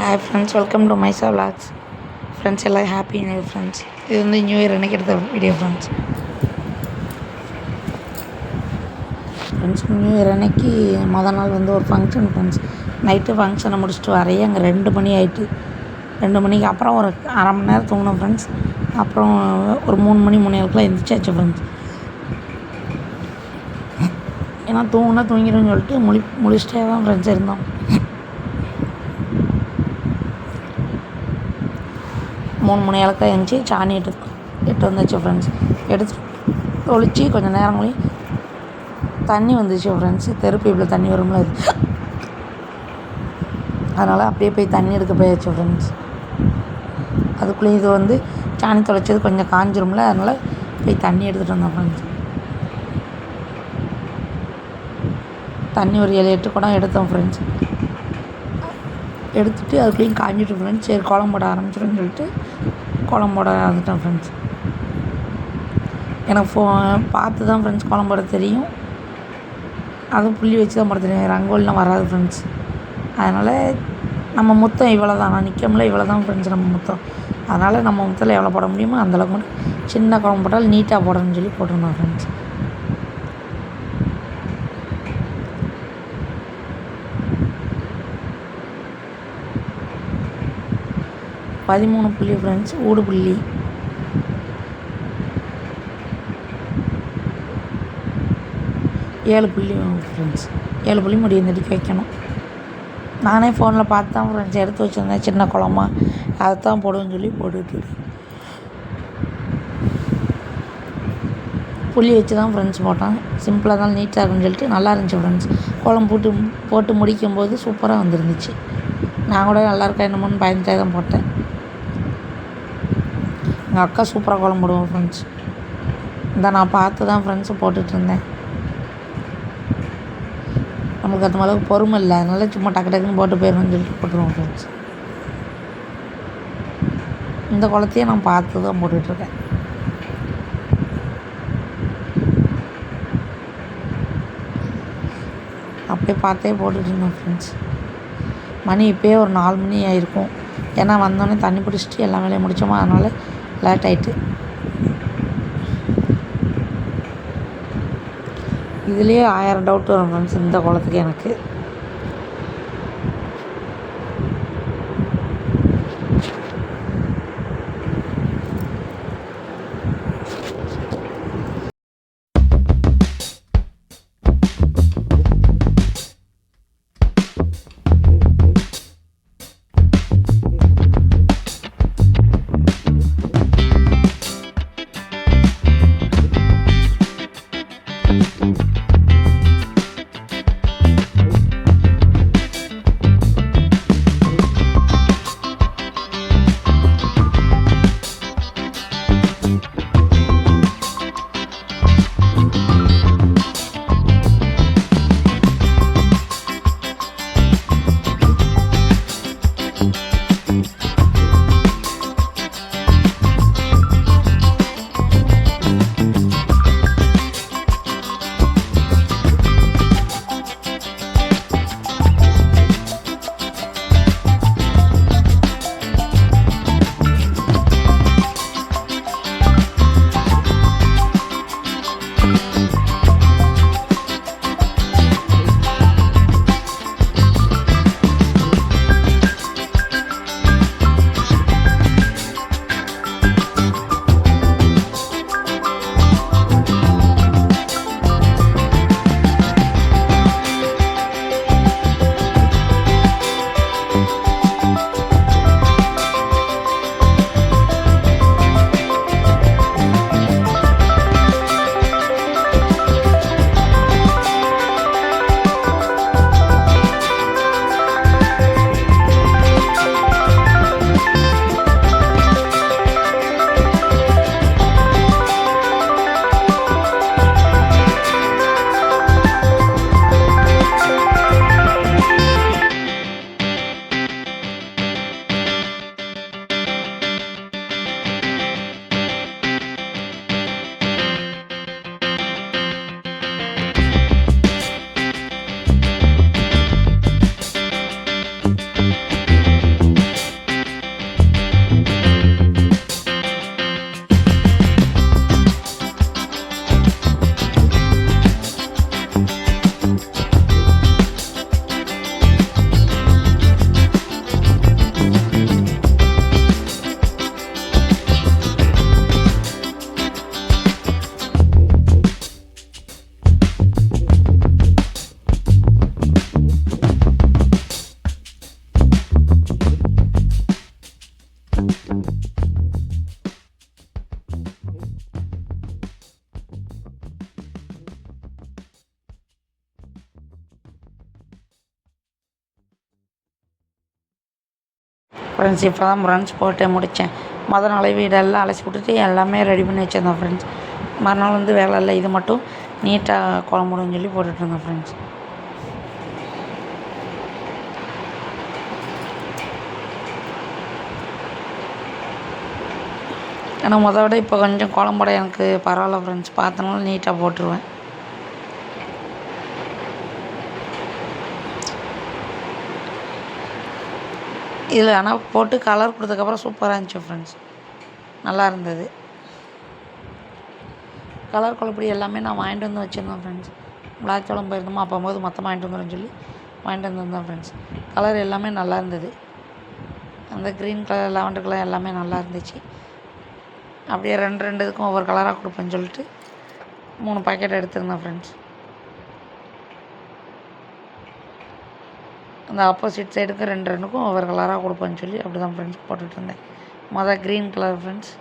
Hi friends, welcome to Mieza vlogs. Friends எல்லாம் happy new year friends. இது வந்து new year அன்றைக்கி எடுத்த வீடியோ ஃப்ரெண்ட்ஸ். நியூ இயர் அன்னைக்கு மொதல் நாள் வந்து ஒரு ஃபங்க்ஷன் ஃப்ரெண்ட்ஸ். நைட்டு ஃபங்க்ஷனை முடிச்சுட்டு வரையே அங்கே 2 மணி ஆகிட்டு. 2 மணிக்கு அப்புறம் ஒரு அரை மணி நேரம் தூங்கினோம் ஃப்ரெண்ட்ஸ். அப்புறம் ஒரு 3 மணி 3:30 எந்திரிச்சாச்சு ஃப்ரெண்ட்ஸ். ஏன்னா தூங்கிடும்னு சொல்லிட்டு முழிச்சிட்டே தான் ஃப்ரெண்ட்ஸ் இருந்தோம். 3 மணி எழுந்துச்சி சாணி எட்டு வந்துச்சு ஃப்ரெண்ட்ஸ். எடுத்து தொளிச்சு கொஞ்சம் நேரம் கழிச்சு தண்ணி வந்துச்சு ஃப்ரெண்ட்ஸ். தெருப்பீப்பில் தண்ணி வரும்ல, அதனால் அப்படியே போய் தண்ணி எடுக்க போயாச்சு ஃப்ரெண்ட்ஸ். அதுக்குள்ளேயும் இது வந்து சாணி தொலைச்சது கொஞ்சம் காஞ்சிரும்ல, அதனால் போய் தண்ணி எடுத்துகிட்டு வந்தோம் ஃப்ரெண்ட்ஸ். தண்ணி ஒரு 7-8 குடம் எடுத்தோம் ஃப்ரெண்ட்ஸ். எடுத்துகிட்டு அதுக்குள்ளேயும் காஞ்சிட்டு ஃப்ரெண்ட்ஸ். சரி குழம்பு போட ஆரம்பிச்சிடும்னு சொல்லிட்டு குழம்பு போட ஆரம்பிச்சிட்டேன் ஃப்ரெண்ட்ஸ். எனக்கு பார்த்து தான் ஃப்ரெண்ட்ஸ் குழம்பு போட தெரியும். அதுவும் புள்ளி வச்சு தான் போட தெரியும். ரங்கோலிலாம் வராது ஃப்ரெண்ட்ஸ். அதனால் நம்ம முத்தம் இவ்வளோ தான், நான் நிற்கமில்ல இவ்வளோ தான் ஃப்ரெண்ட்ஸ் நம்ம முத்தம். அதனால் நம்ம முத்தத்தில் எவ்வளோ போட முடியுமோ அந்தளவுக்கு மட்டும் சின்ன குழம்பு போட்டால் நீட்டாக போடணும்னு சொல்லி போட்டிருந்தோம் ஃப்ரெண்ட்ஸ். $13 புள்ளி ஃப்ரெண்ட்ஸ். ஊடு புள்ளி 7 புள்ளி ஃப்ரெண்ட்ஸ். 7 புள்ளி முடியும் தடிக்க வைக்கணும். நானே ஃபோனில் பார்த்து தான் ஃப்ரெண்ட்ஸ் எடுத்து வச்சுருந்தேன். சின்ன குழம்பா அதைத்தான் போடுவேன்னு சொல்லி போட்டுட்டு புள்ளி வச்சு தான் ஃப்ரெண்ட்ஸ் போட்டேன். சிம்பிளாக தான் நீட்டாக இருக்குன்னு சொல்லிட்டு நல்லா இருந்துச்சு ஃப்ரெண்ட்ஸ். குழம்பு போட்டு முடிக்கும்போது சூப்பராக வந்துருந்துச்சு. நான் கூட நல்லா இருக்கா என்னமோன்னு பயந்துட்டே தான் போட்டேன். எங்கள் அக்கா சூப்பராக குழம்பு போடுவோம் ஃப்ரெண்ட்ஸ். இந்த நான் பார்த்து தான் ஃப்ரெண்ட்ஸு போட்டுட்ருந்தேன். நமக்கு அந்த அளவுக்கு பொறுமை இல்லை, அதனால சும்மா டக்கு டக்குன்னு போட்டு போயிடணும்னு சொல்லிட்டு போட்டுருவோம் ஃப்ரெண்ட்ஸ். இந்த குளத்தையே நான் பார்த்து தான் போட்டுட்ருக்கேன். அப்படியே பார்த்தே போட்டுட்ருந்தோம் ஃப்ரெண்ட்ஸ். மணி இப்போயே ஒரு 4 மணி ஆகிருக்கும். ஏன்னா வந்தோடனே தண்ணி பிடிச்சிட்டு எல்லா வேலையும் முடித்தோமா, அதனால் லேட் ஆகிட்டு. இதுலேயே 1000 டவுட் வரும் ஃப்ரெண்ட்ஸ் இந்த குளத்துக்கு எனக்கு. ஃப்ரெண்ட்ஸ் இப்போ தான் ஃப்ரெண்ட்ஸ் போட்டு முடித்தேன். நாளே வீடெல்லாம் அலசி விட்டுட்டு எல்லாமே ரெடி பண்ணி வச்சுருந்தேன் ஃப்ரெண்ட்ஸ். மறுநாள் வந்து வேலை இல்லை, இது மட்டும் நீட்டாக குழம்புடுன்னு சொல்லி போட்டுட்ருந்தேன் ஃப்ரெண்ட்ஸ். ஏன்னா விட இப்போ கொஞ்சம் குழம்போட எனக்கு பரவாயில்ல ஃப்ரெண்ட்ஸ், பார்த்தனால நீட்டாக போட்டுருவேன். இதில் ஆனால் போட்டு கலர் கொடுத்ததுக்கப்புறம் சூப்பராக இருந்துச்சு ஃப்ரெண்ட்ஸ், நல்லா இருந்தது. கலர் குழப்படி எல்லாமே நான் வாங்கிட்டு வந்து வச்சுருந்தேன் ஃப்ரெண்ட்ஸ். விளாச்சோளம் போயிருந்தோமா அப்போது மொத்தமாக வாங்கிட்டு வந்துடுன்னு சொல்லி வாங்கிட்டு வந்துருந்தேன் ஃப்ரெண்ட்ஸ். கலர் எல்லாமே நல்லா இருந்தது. அந்த க்ரீன் கலர், லாவெண்டர் கலர் எல்லாமே நல்லா இருந்துச்சு. அப்படியே ரெண்டு இதுக்கும் ஒவ்வொரு கலராக கொடுப்பேன்னு சொல்லிட்டு 3 பாக்கெட் எடுத்திருந்தேன் ஃப்ரெண்ட்ஸ். அந்த ஆப்போசிட் சைடுக்கு ரெண்டுக்கும் ஒவ்வொரு கலராக கொடுப்பேன்னு சொல்லி அப்படி தான் ஃப்ரெண்ட்ஸ் போட்டுட்ருந்தேன். Green colour friends.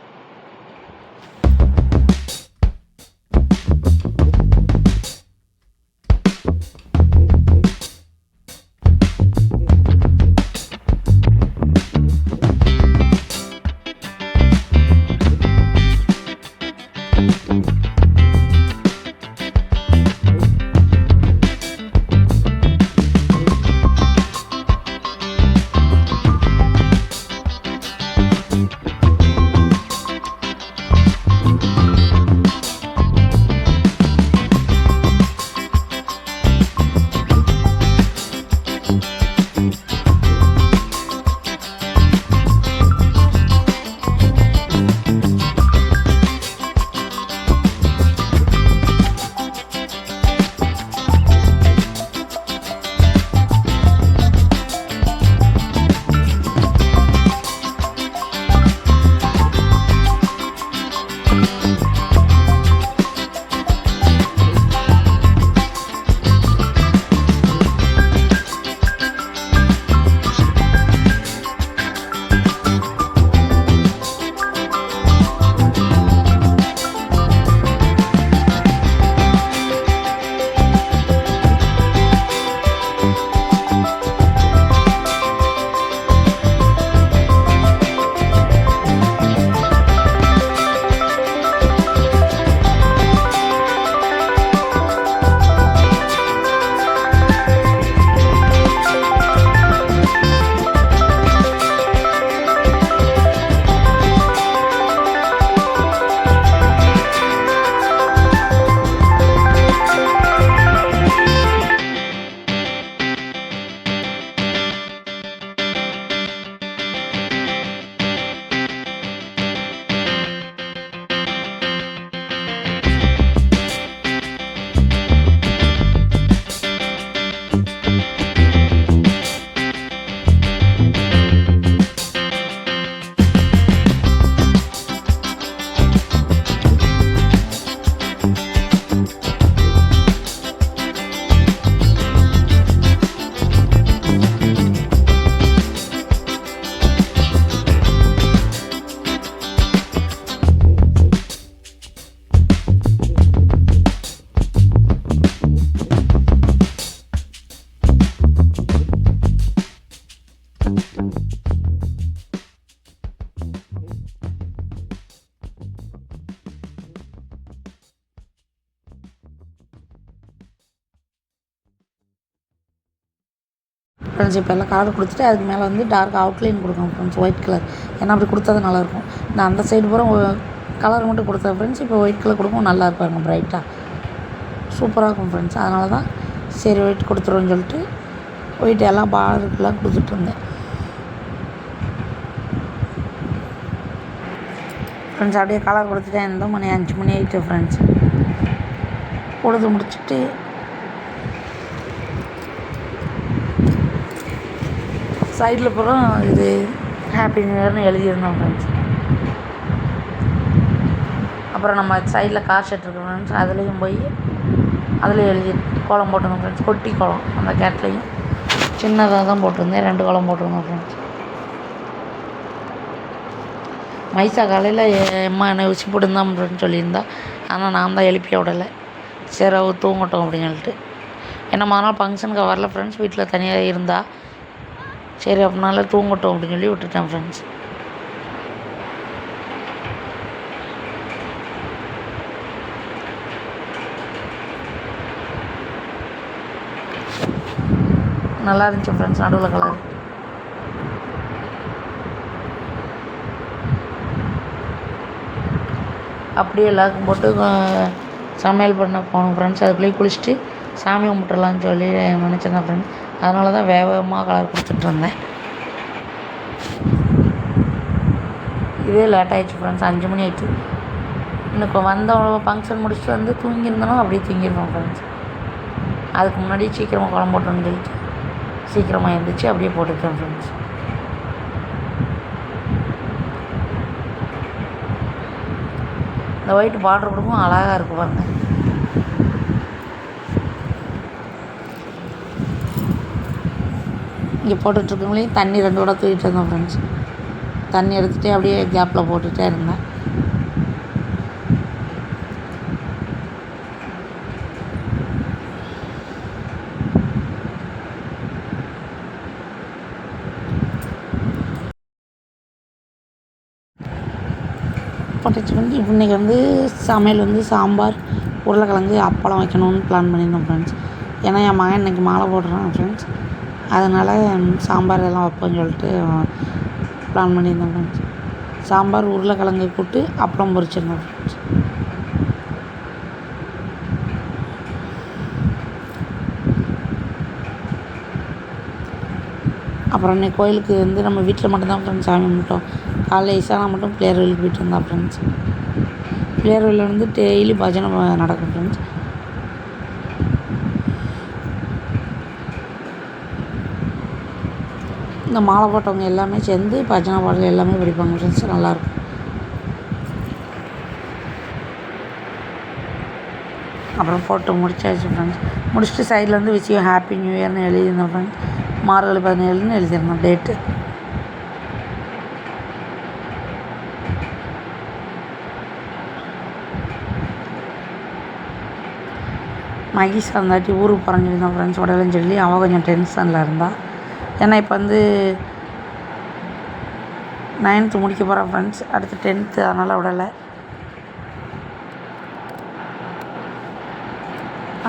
ஃப்ரெண்ட்ஸ் இப்போ எல்லாம் கலர் கொடுத்துட்டு அதுக்கு மேலே வந்து டார்க் அவுட்லைன் கொடுக்கணும் ஃப்ரெண்ட்ஸ், ஒயிட் கலர். ஏன்னா அப்படி கொடுத்தா தான் நல்லாயிருக்கும். நான் அந்த சைடு பூரா கலர் மட்டும் கொடுத்தேன் ஃப்ரெண்ட்ஸ். இப்போ ஒயிட் கலர் கொடுக்கும், நல்லா இருப்பாருங்க, ப்ரைட்டாக சூப்பராக இருக்கும் ஃப்ரெண்ட்ஸ். அதனால தான் சரி ஒயிட் கொடுத்துருவோன்னு சொல்லிட்டு ஒயிட் எல்லாம் பார்டருக்கெல்லாம் கொடுத்துட்ருந்தேன் ஃப்ரெண்ட்ஸ். அப்படியே கலர் கொடுத்துட்டேன். இந்த மணி 5 மணி ஆகிட்டு ஃப்ரெண்ட்ஸ். கொடுத்து முடிச்சுட்டு சைடில் பூரா இது ஹாப்பி நியூ இயர்னு எழுதியிருந்தோம் ஃப்ரெண்ட்ஸ். அப்புறம் நம்ம சைடில் கார் ஷெட் இருக்கு ஃப்ரெண்ட்ஸ், அதுலேயும் போய் அதில் எழுதி கோலம் போட்டிருந்தோம் ஃப்ரெண்ட்ஸ். கொட்டி கோலம் அந்த கேட்லேயும் சின்னதாக தான் போட்டிருந்தேன், 2 கோலம் போட்டிருந்தோம் ஃப்ரெண்ட்ஸ். மைசா காலையில் அம்மா என்னை ஊசி போட்டுருந்தான் அப்படின்னு சொல்லியிருந்தா, ஆனால் நான் தான் எழுப்பி விடலை. சரி அவ தூங்கட்டும் அப்படின்னு சொல்லிட்டு. ஏன்னா மறுநாள் ஃபங்க்ஷனுக்கு வரல ஃப்ரெண்ட்ஸ், வீட்டில் தனியாக இருந்தால் சரி அப்படினால தூங்கட்டும் அப்படின்னு சொல்லி விட்டுட்டேன் ஃப்ரெண்ட்ஸ். நல்லா இருந்துச்சு ஃப்ரெண்ட்ஸ் நடுவில் கலர். அப்படியே எல்லாருக்கும் போட்டு சமையல் பண்ண போனோம் ஃப்ரெண்ட்ஸ். அதுக்குள்ளேயே குளிச்சுட்டு சாமி கும்பிட்டுலான்னு சொல்லி நினச்சிருந்தேன் ஃப்ரெண்ட்ஸ். அதனால தான் வேகமாக கலர் கொடுத்துட்ருந்தேன். இதே லேட் ஆகிடுச்சு ஃப்ரெண்ட்ஸ், 5 மணி ஆயிடுச்சு. இன்னும் வந்தவங்க ஃபங்க்ஷன் முடிச்சுட்டு வந்து தூங்கியிருந்தோன்னா அப்படியே தூங்கிடுவோம் ஃப்ரெண்ட்ஸ். அதுக்கு முன்னாடி சீக்கிரமாக குழம்பு போட்டோன்னு சொல்லிட்டு சீக்கிரமாக எழுந்திரிச்சு அப்படியே போட்டுக்கிறேன் ஃப்ரெண்ட்ஸ். இந்த ஒயிட் பார்டர் கொடுக்கும் அழகாக இருக்குது பாருங்கள். இங்கே போட்டுட்ருக்கவங்களையும் தண்ணி 2 கூட தூக்கிட்டு இருந்தேன் ஃப்ரெண்ட்ஸ். தண்ணி எடுத்துகிட்டே அப்படியே கேப்பில் போட்டுகிட்டே இருந்தேன். போட்டுச்சு வந்து இன்றைக்கி வந்து சமையல் வந்து சாம்பார், உருளைக்கிழங்கு, அப்பளம் வைக்கணும்னு பிளான் பண்ணியிருந்தோம் ஃப்ரெண்ட்ஸ். ஏன்னா என் மகன் இன்றைக்கி மாலை போடுறான் ஃப்ரெண்ட்ஸ். அதனால் சாம்பார் எல்லாம் வைப்போம்னு சொல்லிட்டு பிளான் பண்ணியிருந்தோம் ஃப்ரெண்ட்ஸ். சாம்பார், உருளைக்கிழங்கு கூட்டு, அப்பளம் பொரிச்சிருந்தோம் ஃப்ரெண்ட்ஸ். அப்புறம் இன்றைக்கி கோயிலுக்கு வந்து நம்ம வீட்டில் மட்டும்தான் ஃப்ரெண்ட்ஸ் சாமி கும்பிட்டோம். காலைல இசானா மட்டும் பிள்ளையார் கோயிலுக்கு போயிட்டு இருந்தா ஃப்ரெண்ட்ஸ். பிள்ளையார் கோயிலில் வந்து டெய்லி பஜனை நடக்கும் ஃப்ரெண்ட்ஸ். இந்த மாலை போட்டவங்க எல்லாமே சேர்ந்து பஜனை பாடல் எல்லாமே படிப்பாங்க ஃப்ரெண்ட்ஸ். நல்லாயிருக்கும். அப்புறம் போட்டு முடிச்சாச்சு ஃப்ரெண்ட்ஸ். முடிச்சுட்டு சைடில் வந்து விஷ் யூ ஹாப்பி நியூ இயர்னு எழுதியிருந்தேன் ஃப்ரெண்ட்ஸ். மார்கழி 17ன்னு எழுதியிருந்தேன் டேட்டு. மகேஷ் வந்தாட்டி ஊருக்கு போகிறேன்னு சொல்லியிருந்தான் ஃப்ரெண்ட்ஸ். உடலன்னு சொல்லி அவள் கொஞ்சம் டென்ஷனில் இருந்தாள். ஏன்னா இப்போ வந்து 9th முடிக்க போகிறான் ஃப்ரெண்ட்ஸ். அடுத்து 10th, அதனால் விடலை.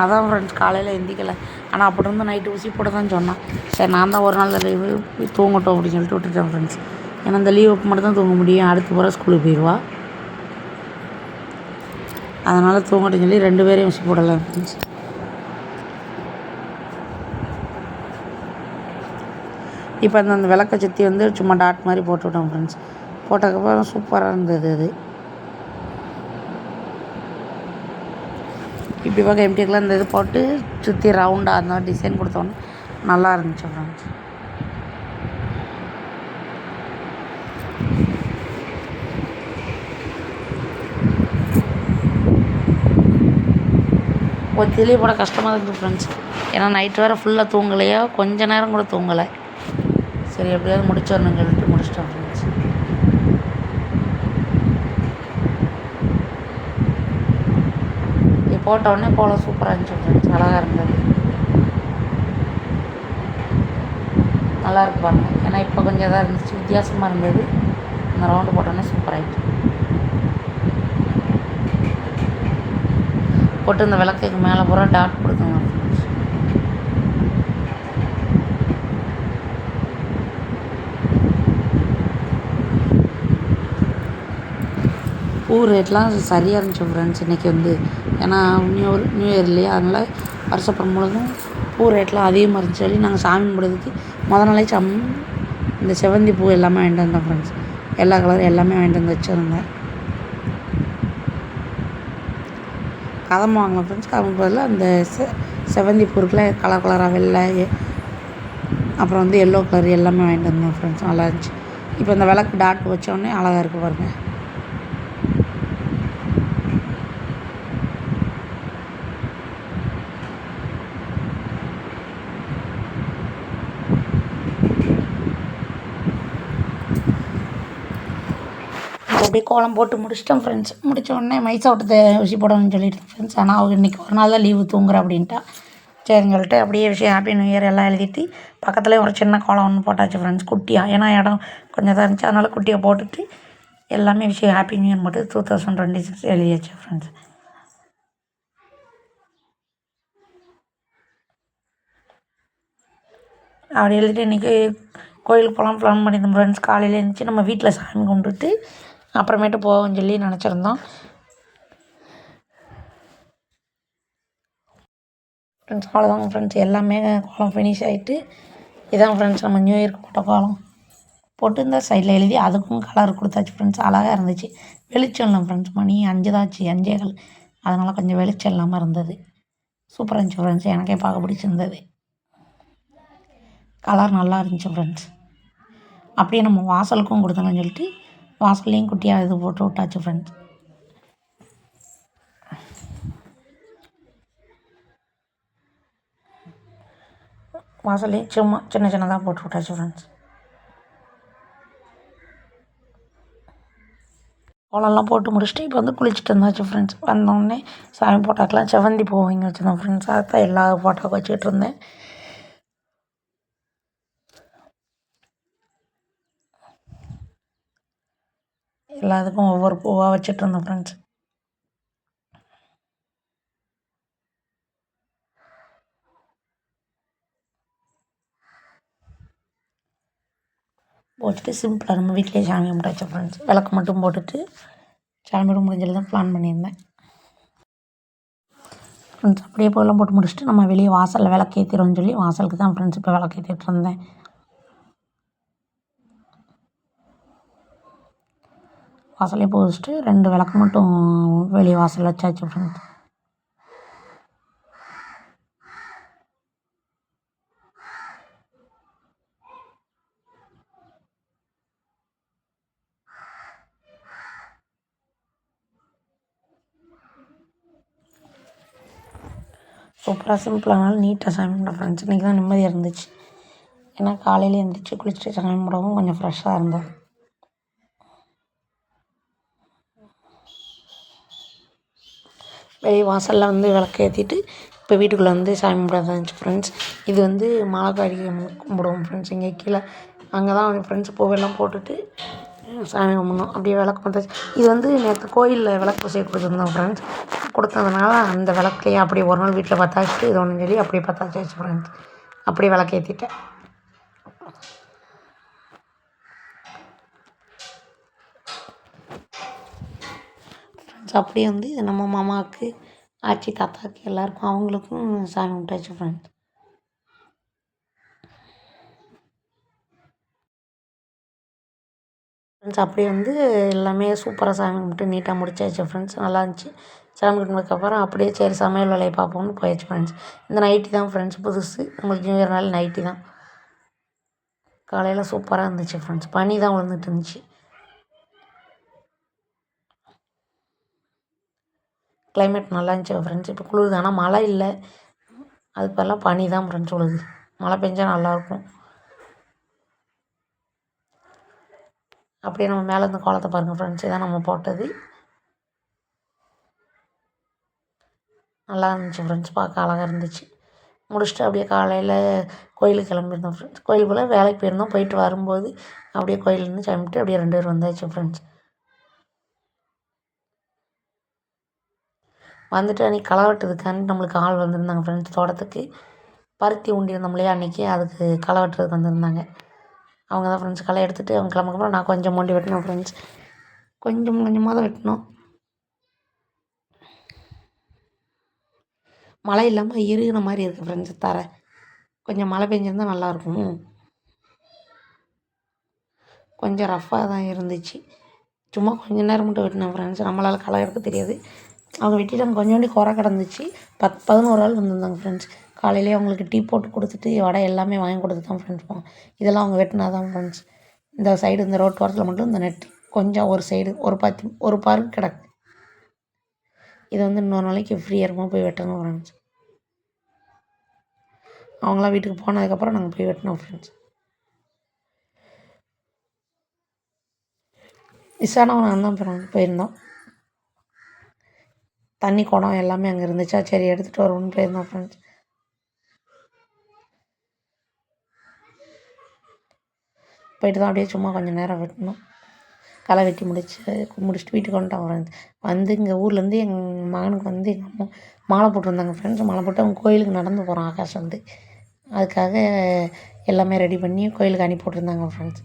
அதான் ஃப்ரெண்ட்ஸ் காலையில் எந்திக்கலை. ஆனால் அப்படி இருந்து நைட்டு ஊசி போட தான் சொன்னான். சரி நான் தான் ஒரு நாள் லீவு தூங்கட்டும் அப்படின்னு சொல்லிட்டு விட்டுட்டேன் ஃப்ரெண்ட்ஸ். ஏன்னா இந்த லீவு மட்டும் தான் தூங்க முடியும். அடுத்து போகிற ஸ்கூலுக்கு போயிடுவா. அதனால் தூங்கட்டும் சொல்லி 2 பேரையும் ஊசி போடலை ஃப்ரெண்ட்ஸ். இப்போ அந்த விளக்கை சுற்றி வந்து சும்மா டாட் மாதிரி போட்டு விட்டோம் ஃப்ரெண்ட்ஸ். போட்டதுக்கப்புறம் சூப்பராக இருந்தது அது. இப்படி பார்க்க எம்டிக்கெலாம் இந்த இது போட்டு சுற்றி ரவுண்டாக அந்த டிசைன் கொடுத்தோன்னே நல்லா இருந்துச்சு ஃப்ரெண்ட்ஸ். ஒத்திலே போட கஷ்டமாக இருந்துச்சு ஃப்ரெண்ட்ஸ். ஏன்னா நைட்டு வேறு ஃபுல்லாக தூங்கலையா, கொஞ்ச நேரம் கூட தூங்கலை. சரி எப்படியாவது முடிச்சிடணுன்னு சொல்லிட்டு முடிச்சிட்டோம் ஃப்ரெண்ட்ஸ். போட்டோடனே கோலம் சூப்பராக இருந்துச்சு ஃப்ரெண்ட்ஸ். அழகாக இருந்தது. நல்லா இருக்கு பாருங்க. ஏன்னா இப்போ கொஞ்சம் இதாக இருந்துச்சு, வித்தியாசமாக இருந்தது. இந்த ரவுண்டு போட்டோடனே சூப்பராகிடுச்சு. போட்டு இந்த விளக்குக்கு மேலே பூரா டாட் கொடுத்துங்க ஃப்ரெண்ட்ஸ். பூ ரேட்லாம் சரியாக இருந்துச்சு ஃப்ரெண்ட்ஸ் இன்றைக்கி வந்து. ஏன்னா நியூ இயர் இல்லையா, அதனால் வருஷப்புறம் முழுதும் பூ ரேட்லாம் அதிகமாக இருந்துச்சு சொல்லி நாங்கள் சாமி கும்பிட்றதுக்கு நாளே இந்த செவந்தி பூ எல்லாமே வாங்கிட்டு வந்தோம் ஃப்ரெண்ட்ஸ். எல்லா கலரும் எல்லாமே வாங்கிட்டு வந்து வச்சுருந்தேன். கதம்பம் வாங்கினோம் ஃப்ரெண்ட்ஸ். கதம்பம் பதில் அந்த செவந்தி பூ இருக்குல்ல, கலர் கலராக வெள்ளை, அப்புறம் வந்து எல்லோ கலர் எல்லாமே வாங்கிட்டு வந்தோம் ஃப்ரெண்ட்ஸ். நல்லா இருந்துச்சு. இப்போ இந்த விளக்கு டாட் வச்சோடனே அழகாக இருக்குது பாருங்கள். அப்படியே கோலம் போட்டு முடிச்சிட்டோம் ஃப்ரெண்ட்ஸ். முடித்த உடனே மைசா விட்டு ஊசி போடணும்னு சொல்லிட்டு ஃப்ரெண்ட்ஸ். ஆனால் அவங்க இன்றைக்கி ஒரு நாள் தான் லீவு தூங்குறேன் அப்படின்ட்டா. சரின்னு சொல்லிட்டு அப்படியே விஷயம் ஹாப்பி நியூ இயர் எல்லாம் எழுதிட்டு பக்கத்துலேயே ஒரு சின்ன கோலம் ஒன்று போட்டாச்சு ஃப்ரெண்ட்ஸ் குட்டியாக. ஏன்னா இடம் கொஞ்சம் தான் இருந்துச்சு, அதனால் குட்டியாக போட்டுட்டு எல்லாமே விஷயம் ஹாப்பி நியூ இயர் மட்டும் 2026 எழுதியாச்சு ஃப்ரெண்ட்ஸ். அப்படி எழுதிட்டு இன்றைக்கி கோயிலுக்கு போகலாம் ப்ளான் பண்ணியிருந்தோம் ஃப்ரெண்ட்ஸ். காலையில் எழுந்திரிச்சி நம்ம வீட்டில் சாமி கும்பிட்டுட்டு அப்புறமேட்டு போவோம்னு சொல்லி நினச்சிருந்தோம் ஃப்ரெண்ட்ஸ். அவ்வளோதாங்க ஃப்ரெண்ட்ஸ், எல்லாமே கோலம் ஃபினிஷ் ஆகிட்டு இதான் ஃப்ரெண்ட்ஸ் நம்ம நியூ இயர்க்கு போட்ட கோலம் போட்டு இந்த சைடில் எழுதி அதுக்கும் கலர் கொடுத்தாச்சு ஃப்ரெண்ட்ஸ். அழகாக இருந்துச்சு. வெளிச்சம் இல்லை ஃப்ரெண்ட்ஸ், மணி 5 தான் ஆச்சு, 5:15. அதனால் கொஞ்சம் வெளிச்சம் இல்லாமல் இருந்தது. சூப்பராக இருந்துச்சு ஃப்ரெண்ட்ஸ், எனக்கே பார்க்க பிடிச்சிருந்தது. கலர் நல்லா இருந்துச்சு ஃப்ரெண்ட்ஸ். அப்படியே நம்ம வாசலுக்கும் கொடுத்தோம்னு சொல்லிட்டு வாசல்லையும் குட்டியாக இது போட்டு விட்டாச்சு ஃப்ரெண்ட்ஸ். வாசல்லையும் சும்மா சின்ன சின்னதாக போட்டு விட்டாச்சு ஃப்ரெண்ட்ஸ். கோலம்லாம் போட்டு முடிச்சுட்டு இப்போ வந்து குளிச்சுட்டு இருந்தாச்சு ஃப்ரெண்ட்ஸ். வந்தோடனே சாமி போட்டாக்கெலாம் செவந்தி பூ வாங்கி வச்சுருந்தோம் ஃப்ரெண்ட்ஸ். அதான் எல்லா ஃபோட்டோவுக்கு வச்சுக்கிட்டு இருந்தேன். எல்லாத்துக்கும் ஒவ்வொரு பூவாக வச்சுட்டு இருந்தோம் ஃப்ரெண்ட்ஸ். போட்டுட்டு சிம்பிளாக நம்ம வீட்டிலேயே சாமி கும்பிட்டாச்சு ஃப்ரெண்ட்ஸ். விளக்கு மட்டும் போட்டுட்டு சாமி கும்பிட முடிஞ்சது தான் ப்ளான் பண்ணியிருந்தேன் ஃப்ரெண்ட்ஸ். அப்படியே போயெல்லாம் போட்டு முடிச்சுட்டு நம்ம வெளியே வாசலில் விளக்கு ஏற்றிடுவோம்னு சொல்லி வாசலுக்கு தான் ஃப்ரெண்ட்ஸ் இப்போ விளக்கு ஏற்றிட்டு இருந்தேன். வாசலே போச்சுட்டு 2 விளக்கு மட்டும் வெளியே வாசலில் வச்சாச்சு ஃப்ரெண்ட்ஸ். சூப்பராக சிம்பிளானாலும் நீட்டாக சாமி கும்பிட்டேன் ஃப்ரெண்ட்ஸ். இன்றைக்கி தான் நிம்மதியாக இருந்துச்சு. ஏன்னா காலையில் எழுந்திரிச்சி குளிச்சுட்டு சாமி கும்பிடவும் கொஞ்சம் ஃப்ரெஷ்ஷாக இருந்தது. வெளியே வாசலில் வந்து விளக்கு ஏற்றிட்டு இப்போ வீட்டுக்குள்ளே வந்து சாமி கும்பிட இருந்துச்சு ஃப்ரெண்ட்ஸ். இது வந்து மாலைக்காரி கும்பிடுவோம் ஃப்ரெண்ட்ஸ். இங்கே கீழே அங்கே தான் ஃப்ரெண்ட்ஸ் பூவெல்லாம் போட்டுட்டு சாமி கும்பிடணும். அப்படியே விளக்கு பார்த்தாச்சு. இது வந்து நேற்று கோயிலில் விளக்கு பூசை கொடுத்துருந்தோம் ஃப்ரெண்ட்ஸ். கொடுத்ததுனால அந்த விளக்குலையே அப்படியே ஒரு நாள் வீட்டில் பற்ற வச்சுட்டு இது ஒன்று சொல்லி அப்படியே பற்ற வச்சாச்சு ஃப்ரெண்ட்ஸ். அப்படியே விளக்கு ஏற்றிட்டேன் ஃப்ரெண்ட்ஸ். அப்படியே வந்து நம்ம மாமாவுக்கு ஆச்சி தாத்தாவுக்கு எல்லாருக்கும் அவங்களுக்கும் சாமி கும்பிட்டாச்சு ஃப்ரெண்ட்ஸ். ஃப்ரெண்ட்ஸ் அப்படியே வந்து எல்லாமே சூப்பராக சாமி கும்பிட்டு நீட்டாக முடிச்சாச்சு ஃப்ரெண்ட்ஸ். நல்லா இருந்துச்சு. சாமி கும்பிட்டதுக்கப்புறம் அப்படியே சரி சமையல் வேலையை பார்ப்போம்னு போயாச்சு ஃப்ரெண்ட்ஸ். இந்த நைட்டி தான் ஃப்ரெண்ட்ஸ் புதுசு. உங்களுக்கு நியூ இயர் நாள் நைட்டி தான். காலையில் சூப்பராக இருந்துச்சு ஃப்ரெண்ட்ஸ். பனி தான் விழுந்துட்டு இருந்துச்சு. கிளைமேட் நல்லா இருந்துச்சு ஃப்ரெண்ட்ஸ். இப்போ குளிருது, ஆனால் மழை இல்லை. அதுக்கு பதிலாக பனி தான் ஃப்ரெண்ட்ஸ் விழுது. மழை பெஞ்சால் நல்லாயிருக்கும். அப்படியே நம்ம மேலே இருந்து கோலத்தை பாருங்கள் ஃப்ரெண்ட்ஸ். இதான் நம்ம போட்டது. நல்லா இருந்துச்சு ஃப்ரெண்ட்ஸ், பார்க்க அழகாக இருந்துச்சு. முடிச்சுட்டு அப்படியே காலையில் கோயிலுக்கு கிளம்பியிருந்தோம் ஃப்ரெண்ட்ஸ். கோயிலுக்குள்ளே வேலைக்கு போயிருந்தோம். போயிட்டு வரும்போது அப்படியே கோயிலேருந்து கிளம்பிட்டு அப்படியே 2 பேர் வந்தாச்சு ஃப்ரெண்ட்ஸ். வந்துட்டு அன்றைக்கி களை வெட்டுறதுக்காண்டி நம்மளுக்கு ஆள் வந்திருந்தாங்க ஃப்ரெண்ட்ஸ். தோட்டத்துக்கு பருத்தி ஊண்டியிருந்தோம் இல்லையா அன்றைக்கி, அதுக்கு களை வெட்டுறதுக்கு வந்திருந்தாங்க. அவங்க தான் ஃப்ரெண்ட்ஸ் களை எடுத்துகிட்டு அவங்க கிளம்புறப்பறம் நான் கொஞ்சம் மோண்டி வெட்டினோம் ஃப்ரெண்ட்ஸ். கொஞ்சம் கொஞ்சமாக தான் வெட்டினோம். மழை இல்லாமல் இறுகின மாதிரி இருக்குது ஃப்ரெண்ட்ஸ் தரை. கொஞ்சம் மழை பெஞ்சிருந்தால் நல்லாயிருக்கும். கொஞ்சம் ரஃப்பாக தான் இருந்துச்சு. சும்மா கொஞ்சம் நேரம் மட்டும் வெட்டினேன் ஃப்ரெண்ட்ஸ். நம்மளால் களை எடுக்க தெரியாது. அவங்க வெட்டிட்டாங்க. கொஞ்சோண்டி குறை கிடந்துச்சு. 11 ஆள் வந்திருந்தாங்க ஃப்ரெண்ட்ஸ். காலையிலேயே அவங்களுக்கு டீ போட்டு கொடுத்துட்டு வடை எல்லாமே வாங்கி கொடுத்து தான் ஃப்ரெண்ட்ஸ் போவோம். இதெல்லாம் அவங்க வெட்டினா தான் ஃப்ரெண்ட்ஸ். இந்த சைடு இந்த ரோட்டு ஓரத்தில் மட்டும் இந்த நெட்டு கொஞ்சம் ஒரு சைடு ஒரு பாரு கிடக்கு. இதை வந்து இன்னொரு நாளைக்கு ஃப்ரீயாக இருக்கும்போது போய் வெட்டணும் ஃப்ரெண்ட்ஸ். அவங்களாம் வீட்டுக்கு போனதுக்கப்புறம் நாங்கள் போய் வெட்டினோம் ஃப்ரெண்ட்ஸ். விசானவன் நான் தான் போயிருந்தோம். தண்ணி குடம் எல்லாமே அங்கே இருந்துச்சா, சரி எடுத்துகிட்டு வருவோம்னு போயிருந்தோம் ஃப்ரெண்ட்ஸ். போயிட்டு தான் அப்படியே சும்மா கொஞ்சம் நேரம் வெட்டணும். களை வெட்டி முடிச்சுட்டு வீட்டுக்கு வந்துட்டோம் ஃப்ரெண்ட்ஸ். வந்து இங்கே ஊர்லேருந்து எங்கள் மகனுக்கு வந்து எங்கள் அம்மா மாலை போட்டிருந்தாங்க ஃப்ரெண்ட்ஸ். மாலை போட்டு அவங்க கோயிலுக்கு நடந்து போகிறான் ஆகாஷ் வந்து. அதுக்காக எல்லாமே ரெடி பண்ணி கோயிலுக்கு அனுப்பி போட்டிருந்தாங்க ஃப்ரெண்ட்ஸ்.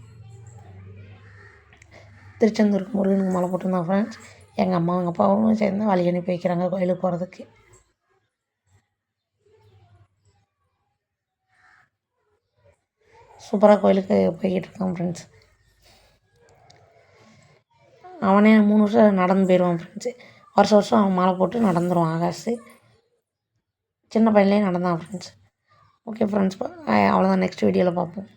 திருச்செந்தூருக்கு முருகனுக்கு மாலை போட்டிருந்தாங்க ஃப்ரெண்ட்ஸ். எங்கள் அம்மா எங்கள் அப்பாவும் சேர்ந்து வழி அனுப்பி வைக்கிறாங்க கோயிலுக்கு போகிறதுக்கு. சூப்பராக கோயிலுக்கு போய்கிட்டு இருக்கான் ஃப்ரெண்ட்ஸ். அவனே 3 வருஷம் நடந்து போயிடுவான் ஃப்ரெண்ட்ஸு. வருஷம் வருஷம் அவன் மாலை போட்டு நடந்துருவான் ஆகாஷ். சின்ன பையன்லேயே நடந்தான் ஃப்ரெண்ட்ஸ். ஓகே ஃப்ரெண்ட்ஸ், அவ்வளோதான். நெக்ஸ்ட் வீடியோவில் பார்ப்போம்.